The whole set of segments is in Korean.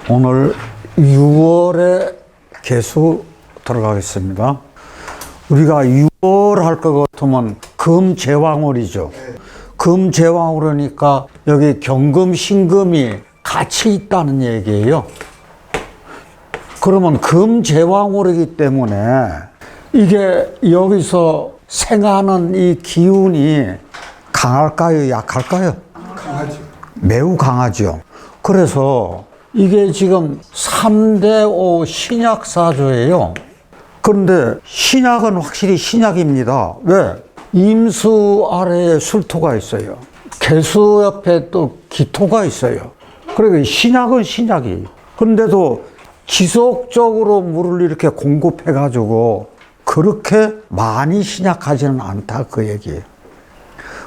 오늘 6월에 개수 들어가겠습니다. 우리가 6월 할 것 같으면 금제왕월이죠. 금제왕월이니까 여기 경금, 신금이 같이 있다는 얘기예요. 그러면 금제왕월이기 때문에 이게 여기서 생하는 이 기운이 강할까요? 약할까요? 강하죠. 매우 강하죠. 그래서 이게 지금 3대 5 신약사조예요. 그런데 신약은 확실히 신약입니다. 왜? 임수 아래에 술토가 있어요. 개수 옆에 또 기토가 있어요. 그러니까 신약은 신약이에요. 그런데도 지속적으로 물을 이렇게 공급해가지고 그렇게 많이 신약하지는 않다 그 얘기예요.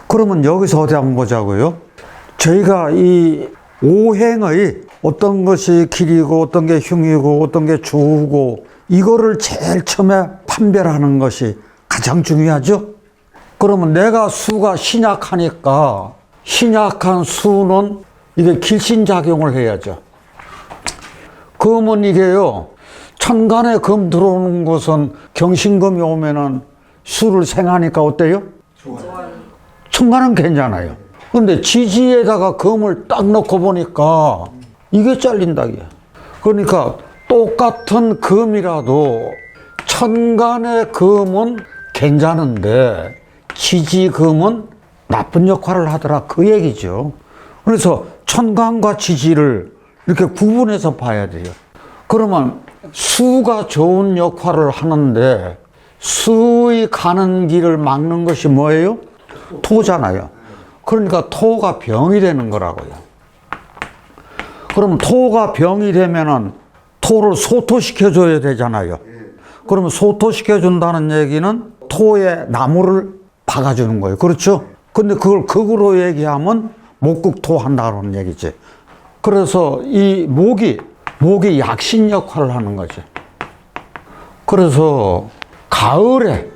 그러면 여기서 어디 한번 보자고요. 저희가 이 오행의 어떤 것이 길이고 어떤 게 흉이고 어떤 게 주우고 이거를 제일 처음에 판별하는 것이 가장 중요하죠. 그러면 내가 수가 신약하니까 신약한 수는 이게 길신작용을 해야죠. 금은 이게요, 천간에 금 들어오는 것은 경신금이 오면은 수를 생하니까 어때요? 좋아요. 천간은 괜찮아요. 근데 지지에다가 금을 딱 넣고 보니까 이게 잘린다. 그러니까 똑같은 금이라도 천간의 금은 괜찮은데 지지금은 나쁜 역할을 하더라 그 얘기죠. 그래서 천간과 지지를 이렇게 구분해서 봐야 돼요. 그러면 수가 좋은 역할을 하는데 수의 가는 길을 막는 것이 뭐예요? 토잖아요. 그러니까 토가 병이 되는 거라고요. 그럼 토가 병이 되면은 토를 소토시켜줘야 되잖아요. 그러면 소토시켜준다는 얘기는 토에 나무를 박아주는 거예요. 그렇죠? 근데 그걸 극으로 얘기하면 목극토 한다는 얘기지. 그래서 이 목이 약신 역할을 하는 거지. 그래서 가을에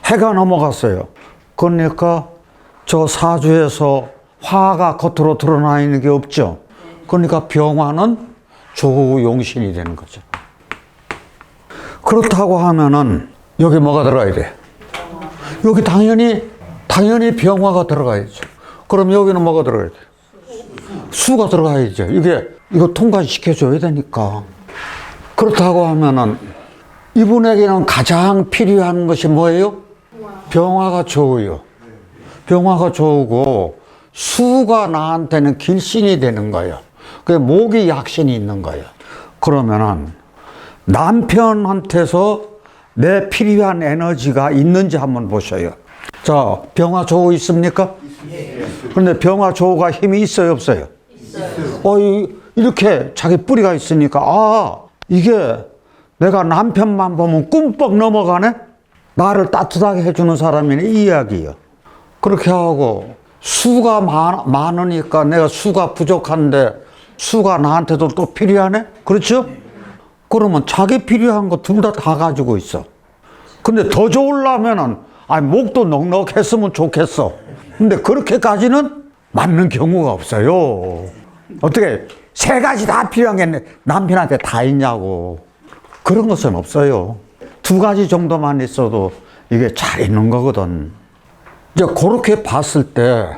해가 넘어갔어요. 그러니까 저 사주에서 화가 겉으로 드러나 있는 게 없죠. 그러니까 병화는 조용신이 되는 거죠. 그렇다고 하면은 여기 뭐가 들어가야 돼? 여기 당연히 병화가 들어가야죠. 그럼 여기는 뭐가 들어가야 돼? 수가 들어가야죠. 이거 통과시켜줘야 되니까. 그렇다고 하면은 이분에게는 가장 필요한 것이 뭐예요? 병화가 좋아요. 병화가 좋고 수가 나한테는 길신이 되는 거예요. 그 목이 약신이 있는 거예요. 그러면은 남편한테서 내 필요한 에너지가 있는지 한번 보셔요. 자, 병화 조우 있습니까? 그런데 병화 조우가 힘이 있어요, 없어요? 있어요. 이렇게 자기 뿌리가 있으니까 이게 내가 남편만 보면 꿈뻑 넘어가네? 나를 따뜻하게 해주는 사람이네 이 이야기예요. 그렇게 하고 수가 많으니까 내가 수가 부족한데 수가 나한테도 또 필요하네? 그렇죠? 그러면 자기 필요한 거 둘 다 가지고 있어. 근데 더 좋으려면은 목도 넉넉했으면 좋겠어. 근데 그렇게까지는 맞는 경우가 없어요. 어떻게 세 가지 다 필요한 게 남편한테 다 있냐고. 그런 것은 없어요. 두 가지 정도만 있어도 이게 잘 있는 거거든. 이제 그렇게 봤을 때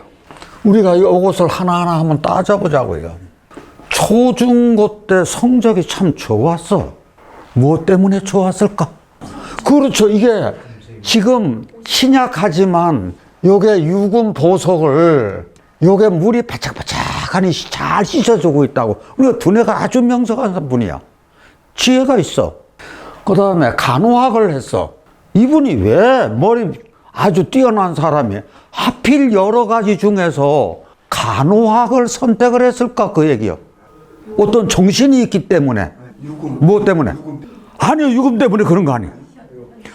우리가 이것을 하나하나 한번 따져보자고요. 초중고 때 성적이 참 좋았어. 무엇 때문에 좋았을까? 그렇죠. 이게 지금 신약하지만 요게 유금 보석을 요게 물이 바짝바짝하니 잘 씻어주고 있다고. 우리가 두뇌가 아주 명석한 분이야. 지혜가 있어. 그 다음에 간호학을 했어. 이분이 왜 머리 아주 뛰어난 사람이 하필 여러 가지 중에서 간호학을 선택을 했을까 그 얘기요. 어떤 정신이 있기 때문에. 무엇 때문에? 아니요, 유금 때문에 그런 거 아니에요.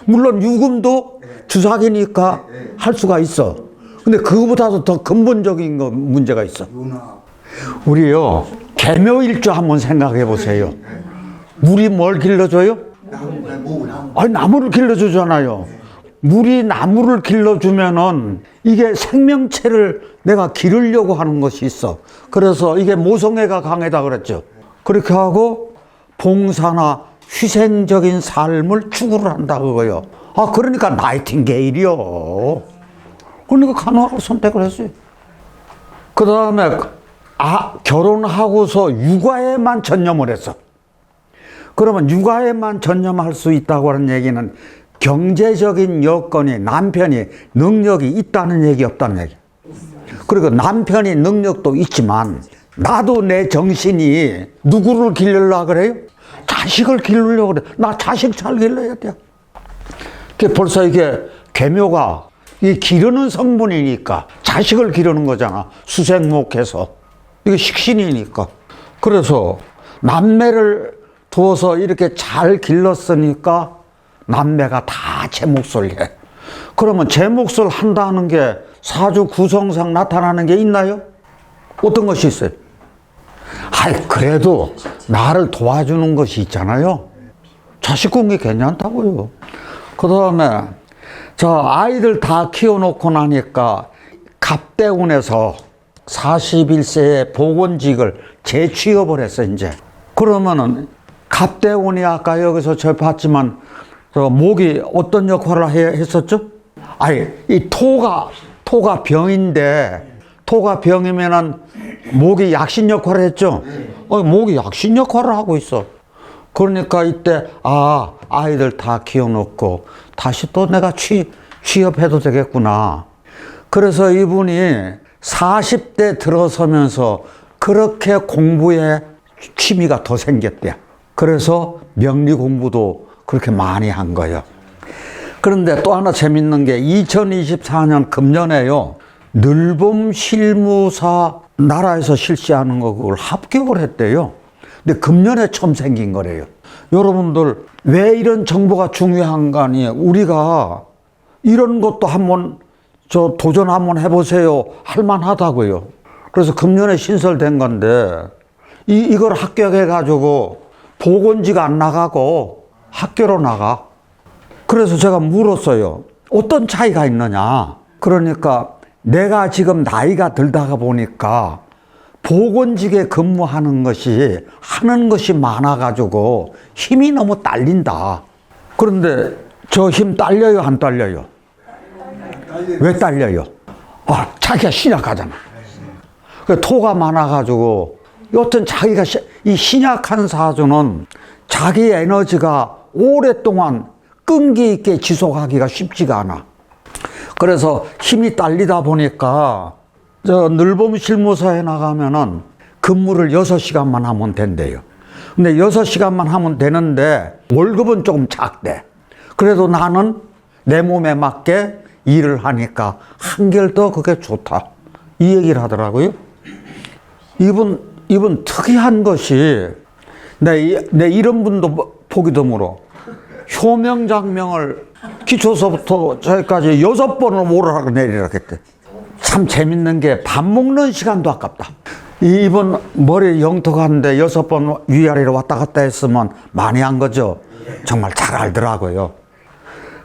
물론 유금도 주사기니까 할 수가 있어. 근데 그거보다도 더 근본적인 문제가 있어. 우리요, 개묘일주 한번 생각해 보세요. 물이 뭘 길러줘요? 나무를 길러주잖아요. 물이 나무를 길러주면은 이게 생명체를 내가 기르려고 하는 것이 있어. 그래서 이게 모성애가 강하다 그랬죠. 그렇게 하고 봉사나 희생적인 삶을 추구를 한다 그거요. 아, 그러니까 나이팅게일이요. 그러니까 간호학을 선택을 했어요. 그 다음에 결혼하고서 육아에만 전념을 했어. 그러면 육아에만 전념할 수 있다고 하는 얘기는 경제적인 여건이, 남편이 능력이 있다는 얘기, 없다는 얘기. 그리고 남편이 능력도 있지만 나도 내 정신이 누구를 기르려고 그래요? 자식을 기르려고 그래. 나 자식 잘 길러야 돼요. 벌써 이게 계묘가 이 기르는 성분이니까 자식을 기르는 거잖아. 수생목해서. 이게 식신이니까. 그래서 남매를 두어서 이렇게 잘 길렀으니까 남매가 다 제 몫을 해. 그러면 제 몫을 한다는 게 사주 구성상 나타나는 게 있나요? 어떤 것이 있어요? 아이, 그래도 나를 도와주는 것이 있잖아요. 자식 공기 괜찮다고요. 그 다음에 아이들 다 키워놓고 나니까 갑대운에서 41세에 보건직을 재취업을 했어, 이제. 그러면은 갑대운이 아까 여기서 저 봤지만 목이 어떤 역할을 했었죠? 아니, 이 토가 병인데, 토가 병이면은 목이 약신 역할을 했죠? 목이 약신 역할을 하고 있어. 그러니까 이때, 아이들 다 키워놓고 다시 또 내가 취업해도 되겠구나. 그래서 이분이 40대 들어서면서 그렇게 공부에 취미가 더 생겼대요. 그래서 명리 공부도 그렇게 많이 한 거예요. 그런데 또 하나 재밌는 게 2024년 금년에요. 늘봄 실무사 나라에서 실시하는 거 그걸 합격을 했대요. 근데 금년에 처음 생긴 거래요. 여러분들 왜 이런 정보가 중요한가니 우리가 이런 것도 한번 도전 한번 해보세요. 할만하다고요. 그래서 금년에 신설된 건데 이걸 합격해가지고 보건직 안 나가고 학교로 나가. 그래서 제가 물었어요. 어떤 차이가 있느냐. 그러니까 내가 지금 나이가 들다가 보니까 보건직에 근무하는 것이 하는 것이 많아가지고 힘이 너무 딸린다. 그런데 저 힘 딸려요, 안 딸려요? 왜 딸려요? 자기가 신약하잖아. 토가 많아가지고 여튼 자기가 이 신약한 사주는 자기 에너지가 오랫동안 끈기 있게 지속하기가 쉽지가 않아. 그래서 힘이 딸리다 보니까 늘봄 실무사에 나가면은 근무를 6시간만 하면 된대요. 근데 6시간만 하면 되는데 월급은 조금 작대. 그래도 나는 내 몸에 맞게 일을 하니까 한결 더 그게 좋다. 이 얘기를 하더라고요. 이분 특이한 것이 내 이런 분도 보기 드물어. 효명장명을 기초서부터 저기까지 6번을 오르락 내리락 했대. 참 재밌는 게 밥 먹는 시간도 아깝다. 이분 머리 영토가 한데 6번 위아래로 왔다 갔다 했으면 많이 한 거죠. 정말 잘 알더라고요.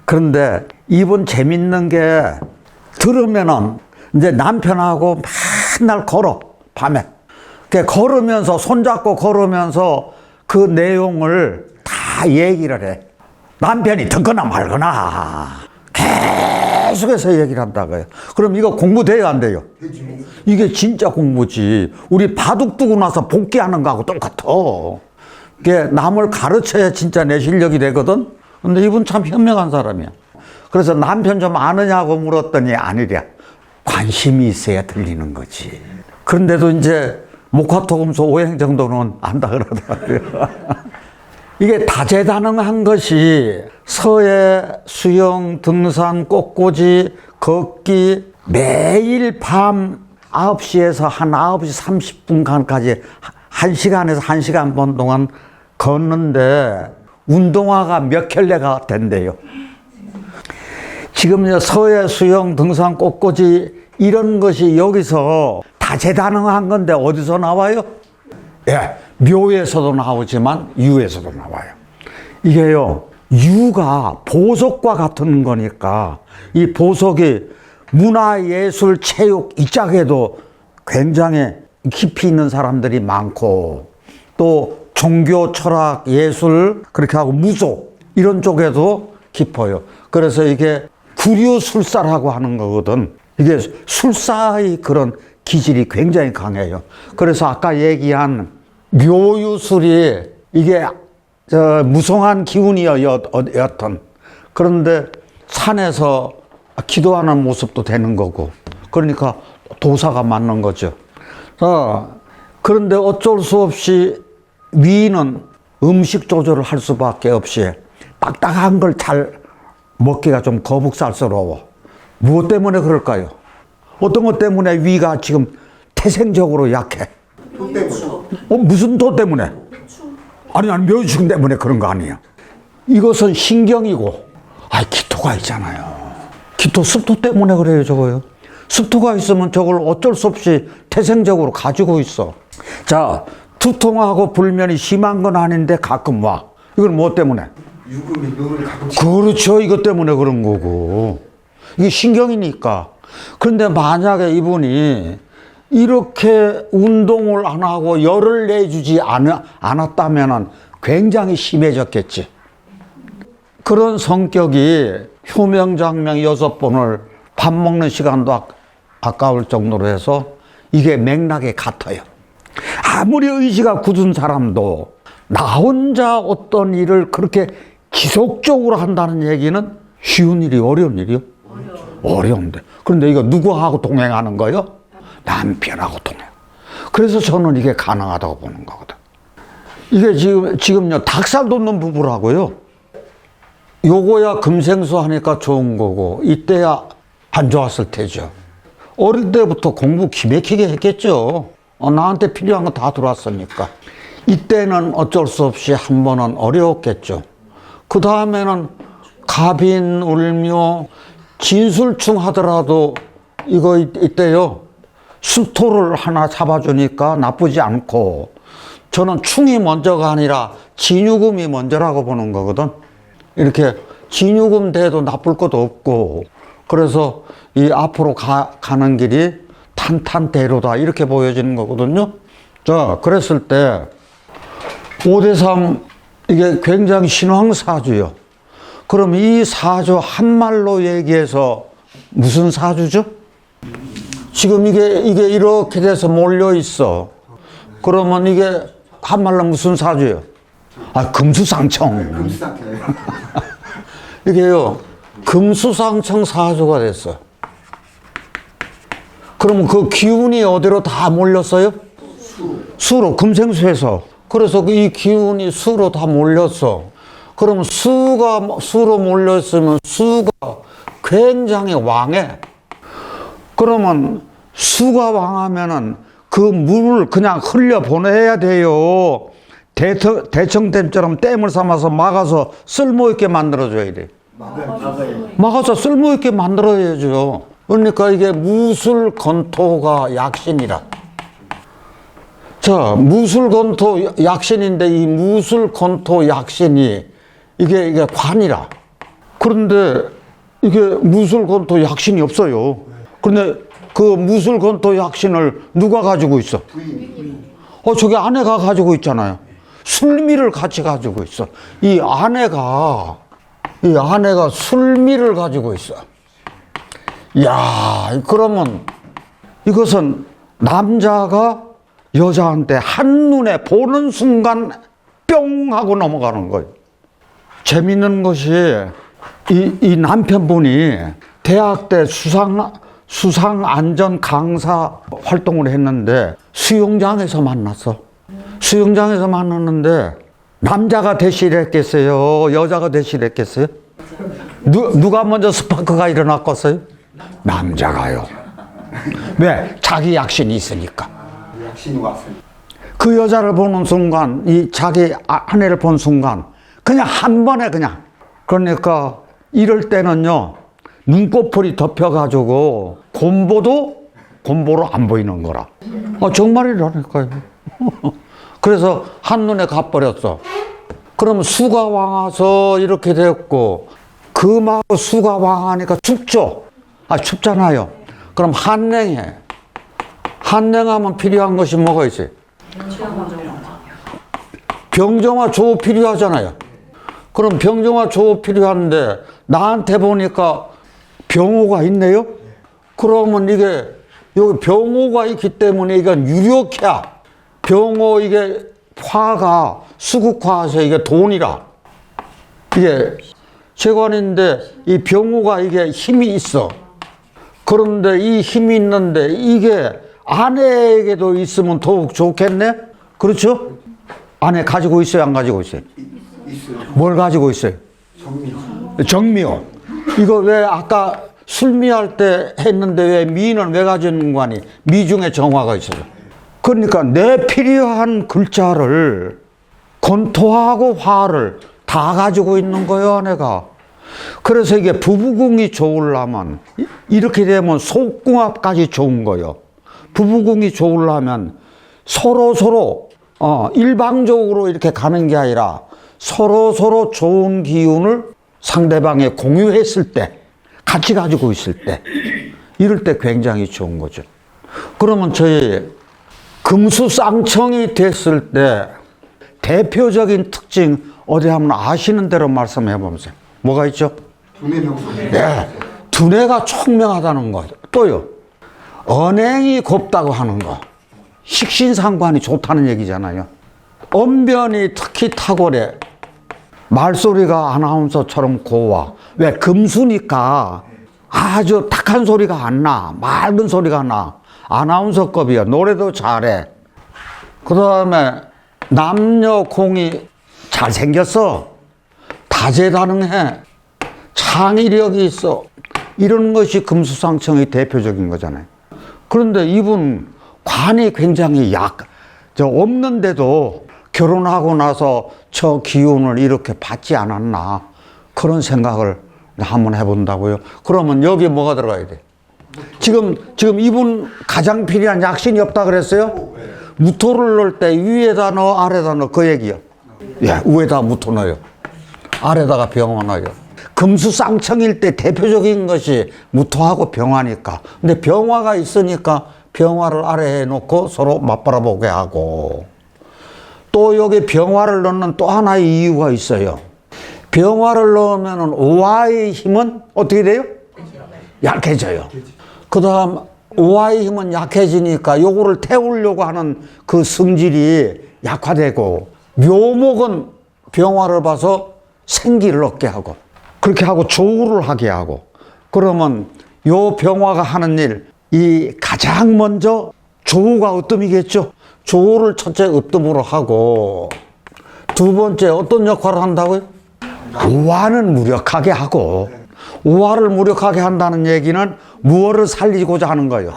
그런데 이분 재밌는 게 들으면은 이제 남편하고 맨날 걸어, 밤에. 걸으면서, 손잡고 걸으면서 그 내용을 다 얘기를 해. 남편이 듣거나 말거나 계속해서 얘기를 한다고요. 그럼 이거 공부돼요, 안 돼요? 이게 진짜 공부지. 우리 바둑 두고 나서 복귀하는 거하고 똑같아. 이게 남을 가르쳐야 진짜 내 실력이 되거든. 근데 이분 참 현명한 사람이야. 그래서 남편 좀 아느냐고 물었더니 아니랴. 관심이 있어야 들리는 거지. 그런데도 이제 목화토금소 오행 정도는 안다 그러더라고요. 이게 다재다능한 것이 서예, 수영, 등산, 꽃꽂이, 걷기 매일 밤 9시에서 한 9시 30분간까지 1시간에서 1시간 반 동안 걷는데 운동화가 몇 켤레가 된대요. 지금 서예, 수영, 등산, 꽃꽂이 이런 것이 여기서 다재다능한 건데 어디서 나와요? 예, 묘에서도 나오지만 유에서도 나와요. 이게요, 유가 보석과 같은 거니까 이 보석이 문화, 예술, 체육 이 짝에도 굉장히 깊이 있는 사람들이 많고, 또 종교, 철학, 예술, 그렇게 하고 무속 이런 쪽에도 깊어요. 그래서 이게 구류술사라고 하는 거거든. 이게 술사의 그런 기질이 굉장히 강해요. 그래서 아까 얘기한 묘유술이 이게 무성한 기운이었던, 그런데 산에서 기도하는 모습도 되는 거고, 그러니까 도사가 맞는 거죠. 그런데 어쩔 수 없이 위는 음식 조절을 할 수밖에 없이 딱딱한 걸 잘 먹기가 좀 거북살스러워. 무엇 때문에 그럴까요? 어떤 것 때문에 위가 지금 태생적으로 약해? 도 때문에. 무슨 도 때문에? 아니 묘유증 때문에 그런 거 아니에요. 이것은 신경이고, 기토가 있잖아요. 기토 습토 때문에 그래요, 저거요. 습토가 있으면 저걸 어쩔 수 없이 태생적으로 가지고 있어. 자, 두통하고 불면이 심한 건 아닌데 가끔 와. 이건 뭐 때문에? 유금이 눈을 가끔씩. 그렇죠. 이것 때문에 그런 거고. 이게 신경이니까. 그런데 만약에 이분이 이렇게 운동을 안 하고 열을 내주지 않았다면 굉장히 심해졌겠지. 그런 성격이 효명장명 6번을 밥 먹는 시간도 아까울 정도로 해서 이게 맥락이 같아요. 아무리 의지가 굳은 사람도 나 혼자 어떤 일을 그렇게 지속적으로 한다는 얘기는 쉬운 일이 어려운 일이요? 어려운데. 그런데 이거 누구하고 동행하는 거요? 남편하고 동행. 그래서 저는 이게 가능하다고 보는 거거든. 이게 지금요, 닭살 돋는 부부라고요. 요거야 금생수 하니까 좋은 거고, 이때야 안 좋았을 테죠. 어릴 때부터 공부 기맥히게 했겠죠. 나한테 필요한 거 다 들어왔으니까. 이때는 어쩔 수 없이 한 번은 어려웠겠죠. 그 다음에는 갑인, 울묘, 진술충 하더라도 이거 이때요, 수토를 하나 잡아주니까 나쁘지 않고, 저는 충이 먼저가 아니라 진유금이 먼저라고 보는 거거든. 이렇게 진유금 돼도 나쁠 것도 없고, 그래서 이 앞으로 가는 길이 탄탄대로다 이렇게 보여지는 거거든요. 자, 그랬을 때 5대3 이게 굉장히 신황사주요. 그럼 이 사주 한말로 얘기해서 무슨 사주죠? 지금 이게 이렇게 돼서 몰려 있어. 그러면 이게 한말로 무슨 사주예요? 금수상청. 금수상청. 이게요, 금수상청 사주가 됐어. 그러면 그 기운이 어디로 다 몰렸어요? 수로, 금생수에서. 그래서 이 기운이 수로 다 몰렸어. 그러면 수로 몰렸으면 수가 굉장히 왕해. 그러면 수가 왕하면은 그 물을 그냥 흘려보내야 돼요. 대청댐처럼 댐을 삼아서 막아서 쓸모있게 만들어줘야 돼. 막아서 쓸모있게 만들어야죠. 그러니까 이게 무술건토가 약신이라. 자, 무술건토 약신인데 이 무술건토 약신이 이게 관이라. 그런데 이게 무술건토 약신이 없어요. 그런데 그 무술건토 약신을 누가 가지고 있어? 저기 아내가 가지고 있잖아요. 술미를 같이 가지고 있어. 이 아내가 술미를 가지고 있어. 이야, 그러면 이것은 남자가 여자한테 한눈에 보는 순간 뿅 하고 넘어가는 거예요. 재밌는 것이 이 남편분이 대학 때 수상안전 강사 활동을 했는데 수영장에서 만났어. 수영장에서 만났는데 남자가 대실했겠어요? 여자가 대실했겠어요? 누가 먼저 스파크가 일어났겠어요? 남자가요. 왜? 자기 약신이 있으니까. 약신이 왔으니. 그 여자를 보는 순간, 이 자기 아내를 본 순간, 그냥 한 번에 그냥. 그러니까 이럴 때는요, 눈꺼풀이 덮여가지고 곰보로 안 보이는 거라. 정말이라니까요. 그래서 한눈에 가버렸어. 그럼 수가 왕아서 이렇게 됐고, 금하고 수가 왕하니까 춥죠. 춥잖아요. 그럼 한냉해. 한냉하면 필요한 것이 뭐가 있어요? 병정화 조호 필요하잖아요. 그럼 병정화 조호 필요한데 나한테 보니까 병호가 있네요. 그러면 이게 여기 병호가 있기 때문에 이건 유력해야. 병호 이게 화가 수국화해서 이게 돈이라. 이게 재관인데 이 병호가 이게 힘이 있어. 그런데 이 힘이 있는데 이게 아내에게도 있으면 더욱 좋겠네? 그렇죠? 아내 가지고 있어요? 안 가지고 있어요? 있어요. 뭘 가지고 있어요? 정미. 정미요. 이거 왜 아까 술미할 때 했는데 왜 미는 왜 가지는 거 아니? 미 중에 정화가 있어요. 그러니까 내 필요한 글자를 권토하고 화를 다 가지고 있는 거예요, 아내가. 그래서 이게 부부궁이 좋으려면 이렇게 되면 속궁합까지 좋은 거예요. 부부궁이 좋으려면 서로 일방적으로 이렇게 가는 게 아니라 서로 좋은 기운을 상대방에 공유했을 때, 같이 가지고 있을 때, 이럴 때 굉장히 좋은 거죠. 그러면 저희 금수쌍청이 됐을 때 대표적인 특징 어디 한번 아시는 대로 말씀해 보세요. 뭐가 있죠? 두뇌 명소. 네, 두뇌가 총명하다는 거. 또요, 언행이 곱다고 하는 거. 식신상관이 좋다는 얘기잖아요. 언변이 특히 탁월해. 말소리가 아나운서처럼 고와. 왜? 금수니까 아주 탁한 소리가 안 나. 맑은 소리가 나. 아나운서급이야. 노래도 잘해. 그 다음에 남녀 공이 잘생겼어. 다재다능해. 창의력이 있어. 이런 것이 금수상청의 대표적인 거잖아요. 그런데 이분 관이 굉장히 없는데도 결혼하고 나서 저 기운을 이렇게 받지 않았나. 그런 생각을 한번 해본다고요. 그러면 여기에 뭐가 들어가야 돼? 지금 이분 가장 필요한 약신이 없다 그랬어요? 무토를 넣을 때 위에다 넣어 아래다 넣어 그 얘기요. 예, 위에다 무토 넣어요. 아래다가 병화 넣어요. 금수쌍청일 때 대표적인 것이 무토하고 병화니까. 근데 병화가 있으니까 병화를 아래에 놓고 서로 맞바라보게 하고. 또 여기 병화를 넣는 또 하나의 이유가 있어요. 병화를 넣으면 오화의 힘은 어떻게 돼요? 약해져요. 그 다음 오화의 힘은 약해지니까 요거를 태우려고 하는 그 성질이 약화되고, 묘목은 병화를 봐서 생기를 얻게 하고, 그렇게 하고 조우를 하게 하고. 그러면 요 병화가 하는 일, 이 가장 먼저 조우가 으뜸이겠죠. 조우를 첫째 으뜸으로 하고, 두 번째 어떤 역할을 한다고요? 오화는 무력하게 하고. 오화를 무력하게 한다는 얘기는 무엇을 살리고자 하는 거예요?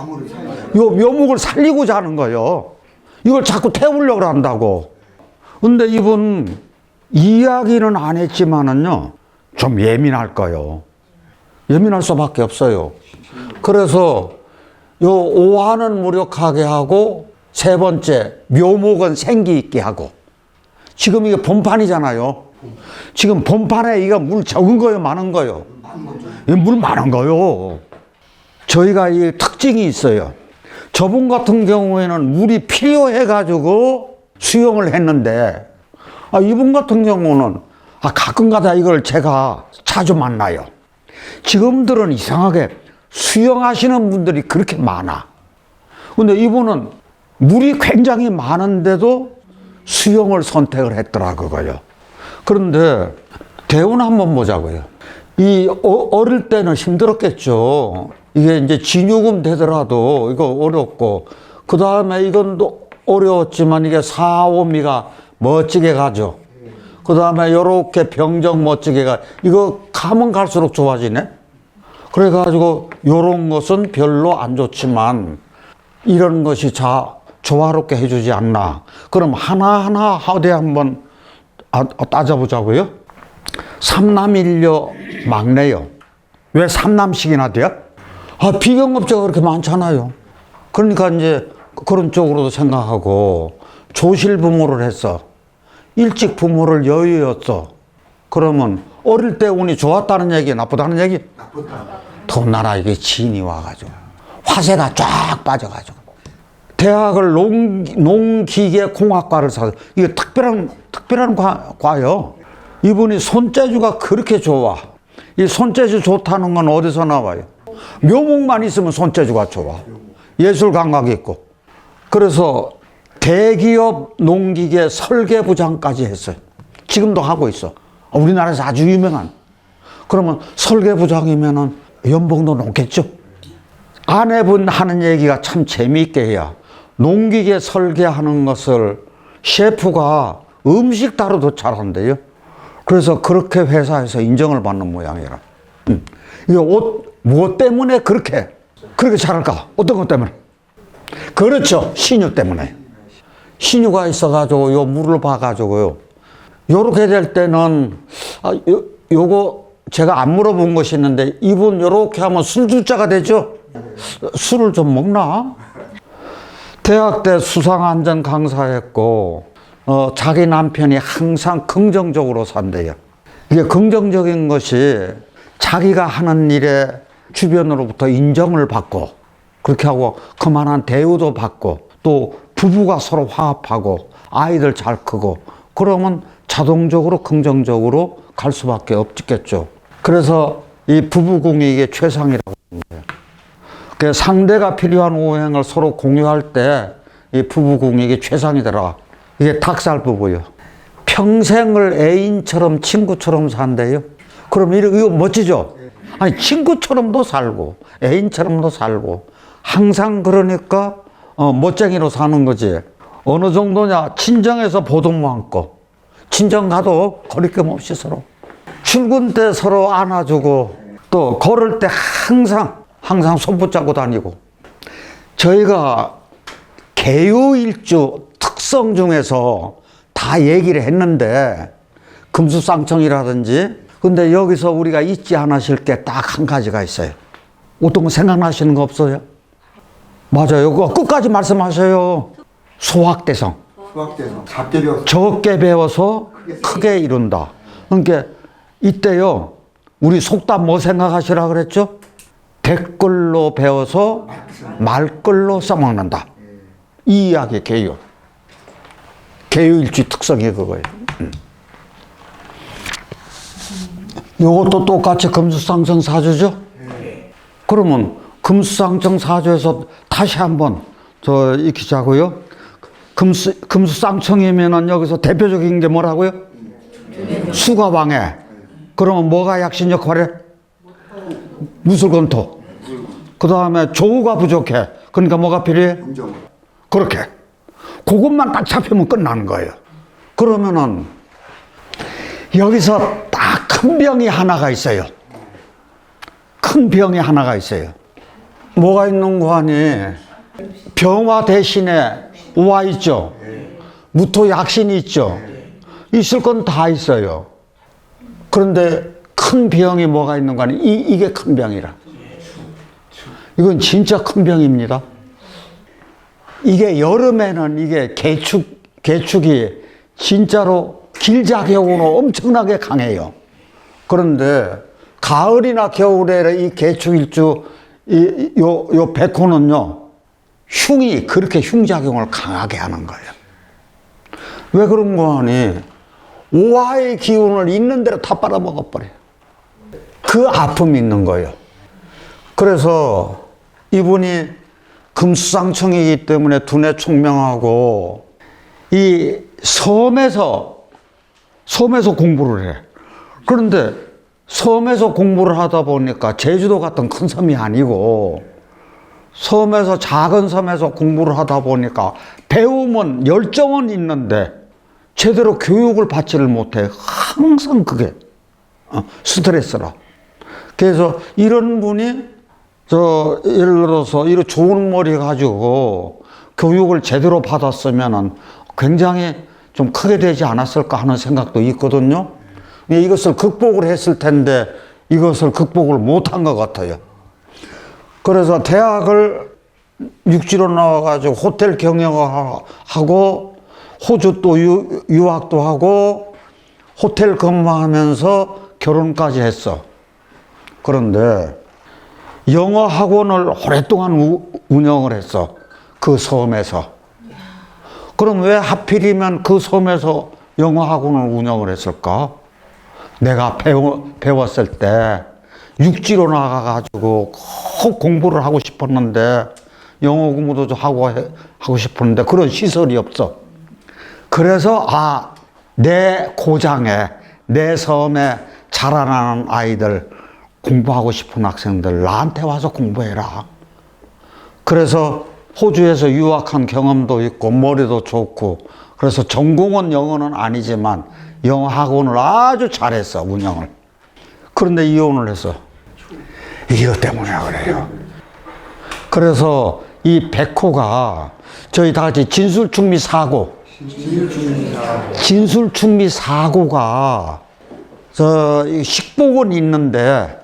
요 묘목을 살리고자 하는 거예요. 이걸 자꾸 태우려고 한다고. 근데 이분 이야기는 안 했지만은요, 좀 예민할 거예요. 예민할 수밖에 없어요. 그래서 요 오화는 무력하게 하고, 세 번째 묘목은 생기 있게 하고. 지금 이게 본판이잖아요. 지금 본판에 이거 물 적은 거예요, 많은 거예요? 물 많은 거예요. 저희가 이 특징이 있어요. 저분 같은 경우에는 물이 필요해 가지고 수영을 했는데, 이분 같은 경우는 가끔가다 이걸 제가 자주 만나요. 지금들은 이상하게 수영하시는 분들이 그렇게 많아. 근데 이분은 물이 굉장히 많은데도 수영을 선택을 했더라 그거요. 그런데 대운 한번 보자고요. 이 어릴 때는 힘들었겠죠. 이게 이제 진유금 되더라도 이거 어렵고, 그 다음에 이건 또 어려웠지만 이게 사오미가 멋지게 가죠. 그 다음에 요렇게 병정 멋지게 가. 이거 가면 갈수록 좋아지네. 그래가지고 요런 것은 별로 안 좋지만 이런 것이 조화롭게 해주지 않나. 그럼 하나하나 하되 한번 따져보자고요. 삼남일녀 막내요. 왜 삼남씩이나 돼요? 비경업자가 그렇게 많잖아요. 그러니까 이제 그런 쪽으로도 생각하고, 조실 부모를 했어. 일찍 부모를 여유였어. 그러면 어릴 때 운이 좋았다는 얘기, 나쁘다는 얘기? 나쁘다. 더 돈나라 이게 지인이 와가지고 화세가 쫙 빠져가지고 대학을 농기계공학과를 사서 이게 특별한 과요. 이분이 손재주가 그렇게 좋아. 이 손재주 좋다는 건 어디서 나와요? 묘목만 있으면 손재주가 좋아. 예술 감각이 있고. 그래서 대기업 농기계 설계부장까지 했어요. 지금도 하고 있어. 우리나라에서 아주 유명한. 그러면 설계부장이면은 연봉도 높겠죠. 아내분 하는 얘기가 참 재미있게 해요. 농기계 설계하는 것을 셰프가 음식 다루도 잘한대요. 그래서 그렇게 회사에서 인정을 받는 모양이라. 이게 뭐 때문에 그렇게 잘할까? 어떤 것 때문에? 그렇죠. 신유 때문에. 신유가 있어가지고 요 물을 봐가지고요. 요렇게 될 때는 요거 제가 안 물어본 것이 있는데 이분 요렇게 하면 술주자가 되죠? 술을 좀 먹나? 대학 때 수상안전 강사했고 자기 남편이 항상 긍정적으로 산대요. 이게 긍정적인 것이 자기가 하는 일에 주변으로부터 인정을 받고 그렇게 하고 그만한 대우도 받고 또 부부가 서로 화합하고 아이들 잘 크고 그러면 자동적으로 긍정적으로 갈 수밖에 없겠죠. 그래서 이 부부공이 이게 최상이라고 하는 거예요. 그 상대가 필요한 오행을 서로 공유할 때 이 부부공이 이게 최상이더라. 이게 닭살 부부요. 평생을 애인처럼 친구처럼 산대요. 그럼 이거 멋지죠? 아니 친구처럼도 살고 애인처럼도 살고 항상 그러니까 멋쟁이로 사는 거지. 어느 정도냐? 친정에서 보동 많고 친정 가도 거리낌 없이 서로 출근 때 서로 안아주고 또 걸을 때 항상 손 붙잡고 다니고. 저희가 개유일주 특성 중에서 다 얘기를 했는데 금수쌍청이라든지 근데 여기서 우리가 잊지 않으실 게 딱 한 가지가 있어요. 어떤 거 생각나시는 거 없어요? 맞아요. 그거 끝까지 말씀하셔요. 소학대성. 수학대성 작게 배워서 적게 배워서 크게 이룬다. 그러니까 이때요. 우리 속담 뭐 생각하시라 그랬죠? 댓글로 배워서 말글로 써먹는다. 이 이야기 개유. 개유일주 특성이 그거예요. 이것도 똑같이 금수상청 사주죠? 그러면 금수상청 사주에서 다시 한번 익히자고요. 금수상청이면은 여기서 대표적인 게 뭐라고요? 수가 왕해. 그러면 뭐가 약신 역할해? 무술권토. 그 다음에 조우가 부족해. 그러니까 뭐가 필요해? 그렇게. 그것만 딱 잡히면 끝나는 거예요. 그러면은 여기서 딱 큰 병이 하나가 있어요. 큰 병이 하나가 있어요. 뭐가 있는 거 아니? 병화 대신에 우화 있죠? 무토 약신이 있죠? 있을 건 다 있어요. 그런데 큰 병이 뭐가 있는 거 아니? 이게 큰 병이라. 이건 진짜 큰 병입니다. 이게 여름에는 이게 개축이 진짜로 길작용으로 엄청나게 강해요. 그런데 가을이나 겨울에 이 개축일주 요 백호는요 흉이 그렇게 흉작용을 강하게 하는 거예요. 왜 그런 거 아니? 오화의 기운을 있는 대로 다 빨아먹어버려요. 그 아픔이 있는 거예요. 그래서 이분이 금수상청이기 때문에 두뇌 총명하고 이 섬에서 공부를 해. 그런데 섬에서 공부를 하다 보니까 제주도 같은 큰 섬이 아니고 섬에서 작은 섬에서 공부를 하다 보니까 배움은 열정은 있는데 제대로 교육을 받지를 못해. 항상 그게 스트레스라. 그래서 이런 분이 예를 들어서 이런 좋은 머리 가지고 교육을 제대로 받았으면은 굉장히 좀 크게 되지 않았을까 하는 생각도 있거든요. 이것을 극복을 했을 텐데 이것을 극복을 못한 것 같아요. 그래서 대학을 육지로 나와가지고 호텔 경영하고 호주 또 유학도 하고 호텔 근무하면서 결혼까지 했어. 그런데 영어 학원을 오랫동안 운영을 했어. 그 섬에서. 그럼 왜 하필이면 그 섬에서 영어 학원을 운영을 했을까? 내가 배웠을 때 육지로 나가가지고 꼭 공부를 하고 싶었는데 영어 공부도 좀 하고 싶었는데 그런 시설이 없어. 그래서 내 고장에 내 섬에 자라나는 아이들 공부하고 싶은 학생들 나한테 와서 공부해라. 그래서 호주에서 유학한 경험도 있고 머리도 좋고 그래서 전공은 영어는 아니지만 영어 학원을 아주 잘했어 운영을. 그런데 이혼을 했어. 이것 때문에 그래요. 그래서 이 백호가 저희 다 같이 진술충미 사고가 식복은 있는데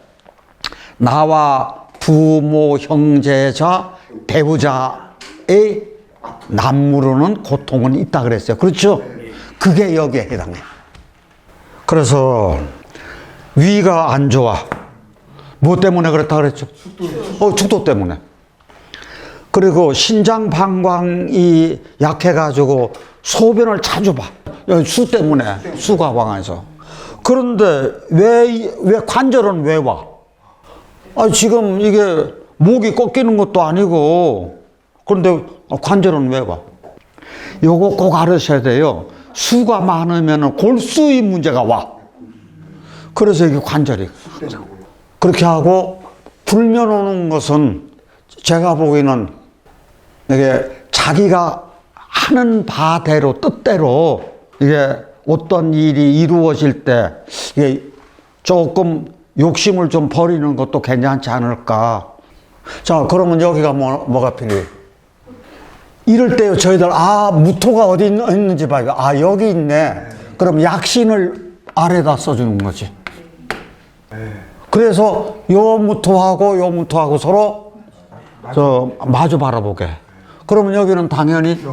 나와 부모, 형제자, 배우자의 남무르는 고통은 있다 그랬어요. 그렇죠? 그게 여기에 해당해. 그래서 위가 안 좋아. 뭐 때문에 그랬다 그랬죠? 축도 때문에. 그리고 신장 방광이 약해가지고 소변을 자주 봐. 수 때문에, 수가 왕해서. 그런데 왜 관절은 왜 와? 지금 이게 목이 꺾이는 것도 아니고, 그런데 관절은 왜 와? 요거 꼭 알으셔야 돼요. 수가 많으면 골수의 문제가 와. 그래서 이게 관절이. 그렇게 하고, 불면 오는 것은 제가 보기에는 이게 자기가 하는 바대로, 뜻대로 이게 어떤 일이 이루어질 때 이게 조금 욕심을 좀 버리는 것도 괜찮지 않을까. 자, 그러면 여기가 뭐가 필요해? 이럴 때요, 저희들, 무토가 어디 있는지 봐요. 여기 있네. 그럼 약신을 아래다 써주는 거지. 그래서 요 무토하고 서로 마주 바라보게. 그러면 여기는 당연히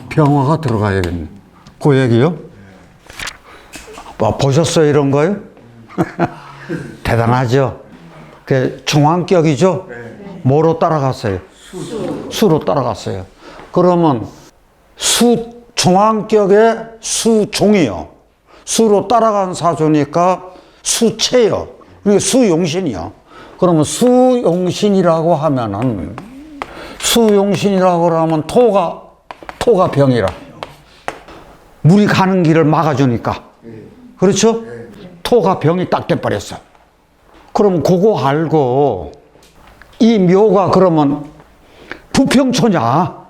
병화가 들어가야겠네. 그 얘기요? 보셨어요, 이런 거요? 대단하죠? 그 중앙격이죠? 뭐로 따라갔어요? 수로 따라갔어요. 그러면 중앙격의 수종이요. 수로 따라간 사주니까 수체요. 그러니까 수용신이요. 그러면 수용신이라고 하면 토가 병이라. 물이 가는 길을 막아주니까. 그렇죠? 토가 병이 딱 돼버렸어. 그럼 그거 알고 이 묘가 그러면 부평초냐?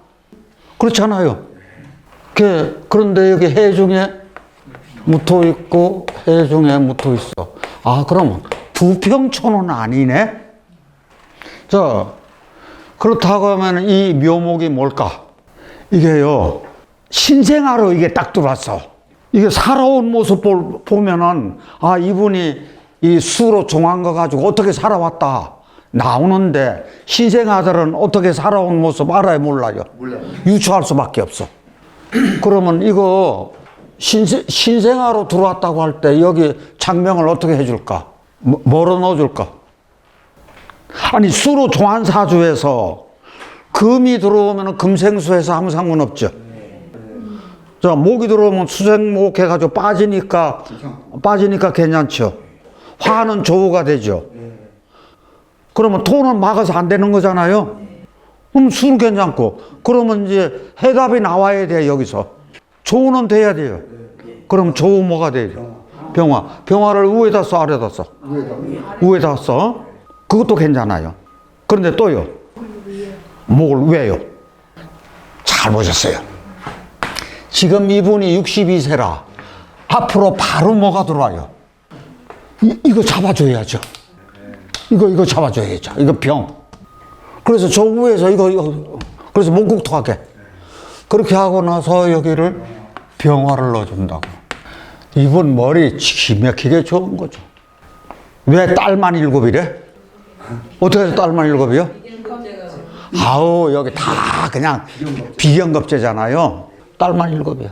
그렇잖아요. 그런데 여기 해중에 무토 있고 해중에 무토 있어. 그러면 부평초는 아니네? 자, 그렇다고 하면 이 묘목이 뭘까? 이게요, 신생아로 이게 딱 들어왔어. 이게 살아온 모습 보면은, 이분이 이 수로 종한 거 가지고 어떻게 살아왔다. 나오는데, 신생아들은 어떻게 살아온 모습 알아요, 몰라요? 몰라요. 유추할 수밖에 없어. 그러면 이거, 신생아로 들어왔다고 할 때 여기 장명을 어떻게 해줄까? 뭐로 넣어줄까? 아니, 수로 종한 사주에서 금이 들어오면 금생수에서 아무 상관없죠. 자, 목이 들어오면 수생목 해가지고 빠지니까 괜찮죠. 화는 조우가 되죠. 그러면 토는 막아서 안 되는 거잖아요. 그럼 수는 괜찮고. 그러면 이제 해답이 나와야 돼요, 여기서. 조우는 돼야 돼요. 그럼 조우 뭐가 돼요? 병화. 병화를 위에다 써, 아래다 써? 위에다 써. 그것도 괜찮아요. 그런데 또요. 목을 왜요? 잘 보셨어요. 지금 이분이 62세라 앞으로 바로 뭐가 들어와요? 이거 잡아줘야죠. 이거 잡아줘야죠. 이거 병. 그래서 저 위에서 그래서 목국토하게 그렇게 하고 나서 여기를 병화를 넣어준다고. 이분 머리 기막히게 좋은 거죠. 왜 딸만 7이래? 어떻게 해서 딸만 7이요? 여기 다 그냥 비경급제잖아요. 딸만 7이야.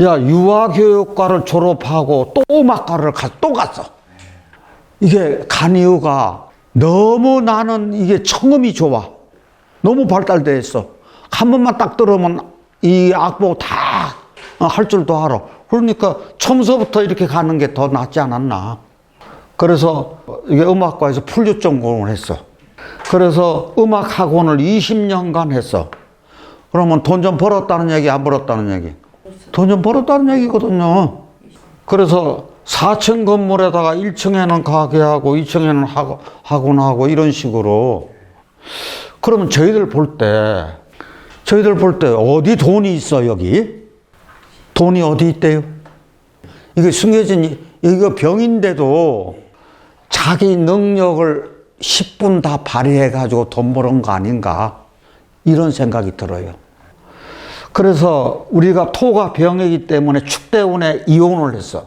야, 유아교육과를 졸업하고 또 음악과를 또 갔어. 이게 간 이유가 너무 나는 이게 청음이 좋아. 너무 발달돼 있어. 한 번만 딱 들으면 이 악보 다 할 줄도 알아. 그러니까 처음서부터 이렇게 가는 게 더 낫지 않았나. 그래서 이게 음악과에서 풀류 전공을 했어. 그래서 음악 학원을 20년간 했어. 그러면 돈 좀 벌었다는 얘기, 안 벌었다는 얘기? 돈 좀 벌었다는 얘기거든요. 그래서 4층 건물에다가 1층에는 가게하고 2층에는 학원하고 이런 식으로. 그러면 저희들 볼 때 어디 돈이 있어, 여기? 돈이 어디 있대요? 이게 숨겨진, 이거 병인데도 자기 능력을 10분 다 발휘해가지고 돈 버는 거 아닌가? 이런 생각이 들어요. 그래서 우리가 토가 병이기 때문에 축대운에 이혼을 했어.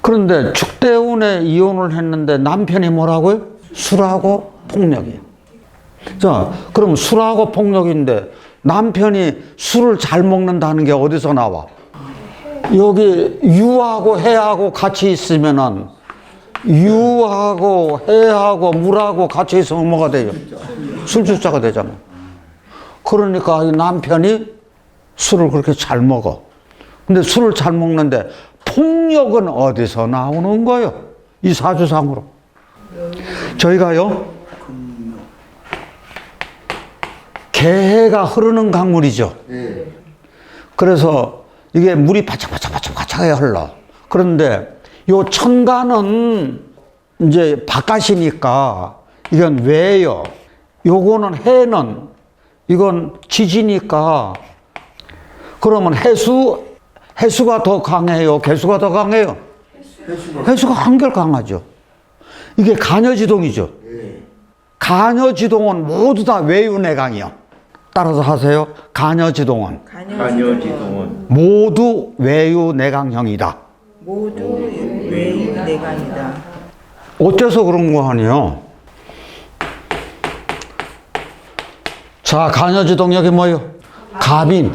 그런데 축대운에 이혼을 했는데 남편이 뭐라고요? 술하고 폭력이에요. 자, 그럼 술하고 폭력인데 남편이 술을 잘 먹는다는 게 어디서 나와? 여기 유하고 해하고 같이 있으면은 유하고 해하고 물하고 같이 있으면 뭐가 돼요? 술주자가 되잖아. 그러니까 이 남편이 술을 그렇게 잘 먹어. 근데 술을 잘 먹는데 폭력은 어디서 나오는 거예요? 이 사주상으로. 저희가요, 개해가 흐르는 강물이죠. 그래서 이게 물이 바짝바짝바짝바짝하게 흘러. 그런데 요 천간은 이제 바깥이니까 이건 외요. 요거는 해는 이건 지지니까. 그러면 해수가 더 강해요? 개수가 더 강해요? 해수가 한결 강하죠. 이게 간여지동이죠. 간여지동은 모두 다 외유내강이요. 따라서 하세요. 간여지동은 모두 외유내강형이다. 모두 외유내강이다. 어째서 그런 거 아니에요? 자, 간여지동 여기 뭐예요? 갑인.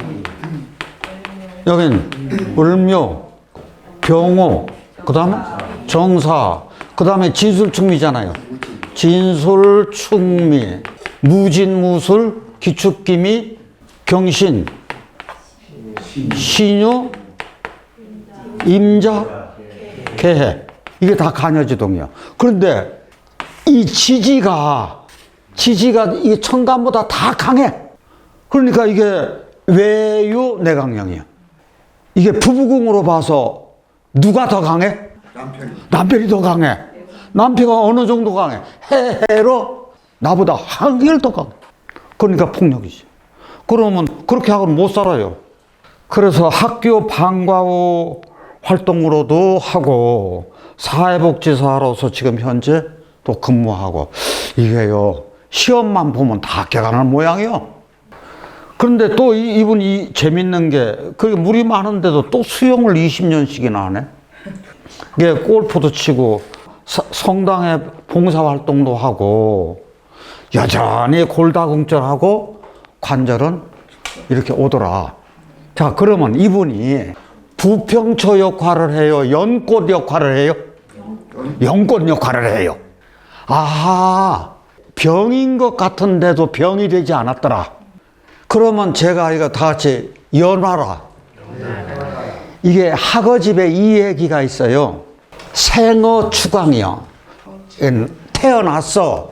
여긴 을묘, 병호, 그 다음에 정사, 그 다음에 진술충미잖아요. 진술충미, 무진무술, 기축기미, 경신, 신유, 임자, 개해. 이게 다 간여지동이야. 그런데 이 지지가 이 천간보다 다 강해. 그러니까 이게 외유내강형이야. 이게 부부궁으로 봐서 누가 더 강해? 남편이 더 강해. 남편이 어느 정도 강해? 해로 나보다 한결 더 강해. 그러니까 폭력이지. 그러면 그렇게 하고는 못 살아요. 그래서 학교 방과후 활동으로도 하고 사회복지사로서 지금 현재 또 근무하고, 이게요, 시험만 보면 다 합격하는 모양이요. 그런데 또 이분이 재밌는 게, 그게 물이 많은데도 또 수영을 20년씩이나 하네. 이게 골프도 치고 성당에 봉사활동도 하고 여전히 골다공증하고 관절은 이렇게 오더라. 자, 그러면 이분이 부평초 역할을 해요? 연꽃 역할을 해요? 연꽃 역할을 해요. 아하, 병인 것 같은데도 병이 되지 않았더라. 그러면 제가 이거 다 같이 연화라. 이게 학어집에 이 얘기가 있어요. 생어 추광이요. 태어났어.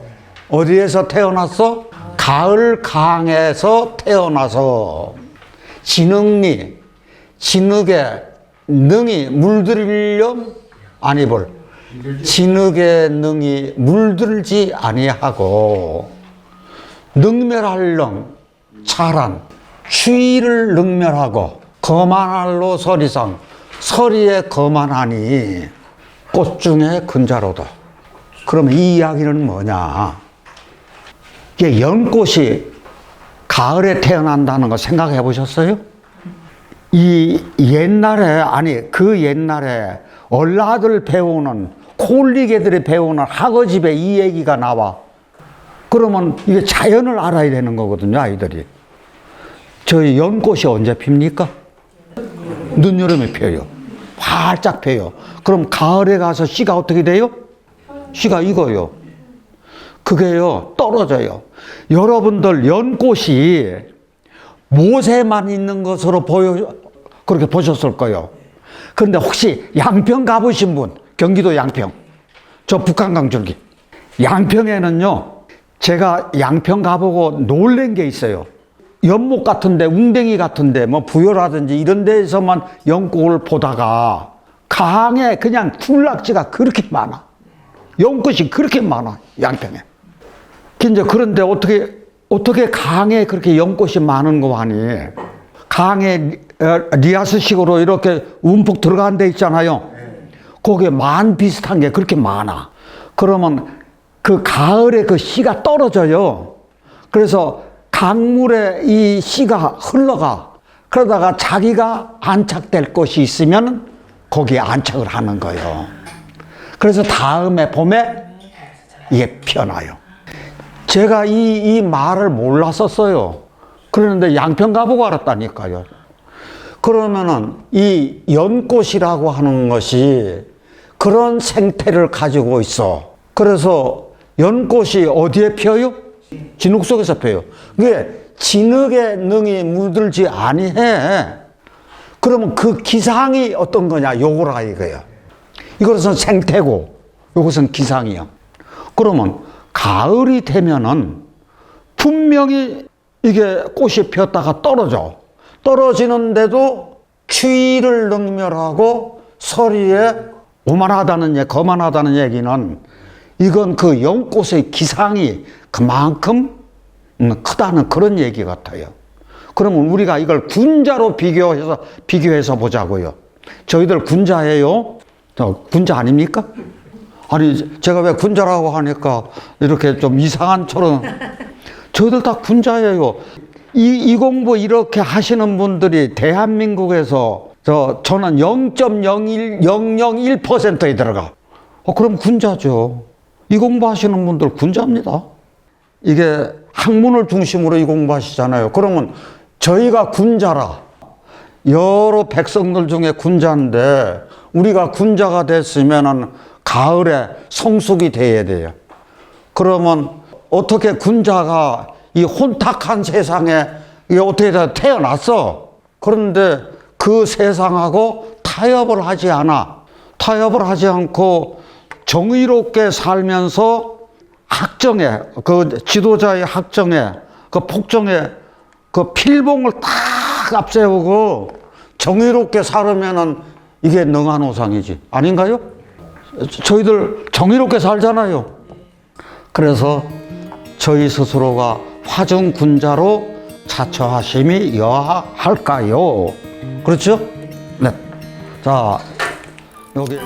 어디에서 태어났어? 가을 강에서 태어나서 진흙이 진흙에 능이 물들이렴 아니볼. 진흙에 능이 물들지 아니하고 능멸할 능 차란 추위를 능멸하고 거만할로 서리상 서리에 거만하니 꽃 중에 근자로다. 그러면 이 이야기는 뭐냐? 이게 연꽃이 가을에 태어난다는 거 생각해 보셨어요? 이 옛날에, 아니 그 옛날에 얼라들 배우는 콜리개들이 배우는 학어집에 이 얘기가 나와. 그러면 이게 자연을 알아야 되는 거거든요, 아이들이. 저희 연꽃이 언제 핍니까? 늦여름에 펴요. 활짝 펴요. 그럼 가을에 가서 씨가 어떻게 돼요? 씨가 익어요. 그게요, 떨어져요. 여러분들 연꽃이 못에만 있는 것으로 그렇게 보셨을 거예요. 그런데 혹시 양평 가보신 분, 경기도 양평, 저 북한강 줄기. 양평에는요, 제가 양평 가보고 놀란 게 있어요. 연못 같은데, 웅댕이 같은데, 뭐 부여라든지 이런 데에서만 연꽃을 보다가 강에 그냥 군락지가 그렇게 많아. 연꽃이 그렇게 많아, 양평에. 이제 그런데 어떻게 강에 그렇게 연꽃이 많은 거 아니? 강에 리아스식으로 이렇게 움푹 들어간 데 있잖아요. 거기에 만 비슷한 게 그렇게 많아. 그러면 그 가을에 그 씨가 떨어져요. 그래서 강물에 이 씨가 흘러가. 그러다가 자기가 안착될 곳이 있으면 거기에 안착을 하는 거예요. 그래서 다음에 봄에 이게 피어나요. 제가 이 말을 몰랐었어요. 그러는데 양평 가보고 알았다니까요. 그러면은 이 연꽃이라고 하는 것이 그런 생태를 가지고 있어. 그래서 연꽃이 어디에 피어요? 진흙 속에서 피어요. 왜? 진흙에 능이 물들지 아니해. 그러면 그 기상이 어떤 거냐? 요거라 이거야. 이것은 생태고, 이것은 기상이야. 그러면 가을이 되면은 분명히 이게 꽃이 피었다가 떨어져. 떨어지는데도 추위를 능멸하고 서리에 오만하다는 거만하다는 얘기는 이건 그 연꽃의 기상이 그만큼 크다는 그런 얘기 같아요. 그러면 우리가 이걸 군자로 비교해서 보자고요. 저희들 군자예요? 군자 아닙니까? 아니, 제가 왜 군자라고 하니까 이렇게 좀 이상한 처럼. 저희들 다 군자예요. 이 공부 이렇게 하시는 분들이 대한민국에서 저는 0.001%에 들어가. 그럼 군자죠. 이 공부하시는 분들 군자입니다. 이게 학문을 중심으로 이 공부하시잖아요. 그러면 저희가 군자라. 여러 백성들 중에 군자인데 우리가 군자가 됐으면은 가을에 성숙이 돼야 돼요. 그러면 어떻게 군자가 이 혼탁한 세상에 이게 어떻게 태어났어? 그런데 그 세상하고 타협을 하지 않아. 타협을 하지 않고 정의롭게 살면서 학정에, 그 지도자의 학정에, 그 폭정에 그 필봉을 딱 앞세우고 정의롭게 살으면은 이게 능한오상이지. 아닌가요? 저희들 정의롭게 살잖아요. 그래서 저희 스스로가 화중군자로 자처하심이 여할까요? 그렇죠? 네. 자, 여기.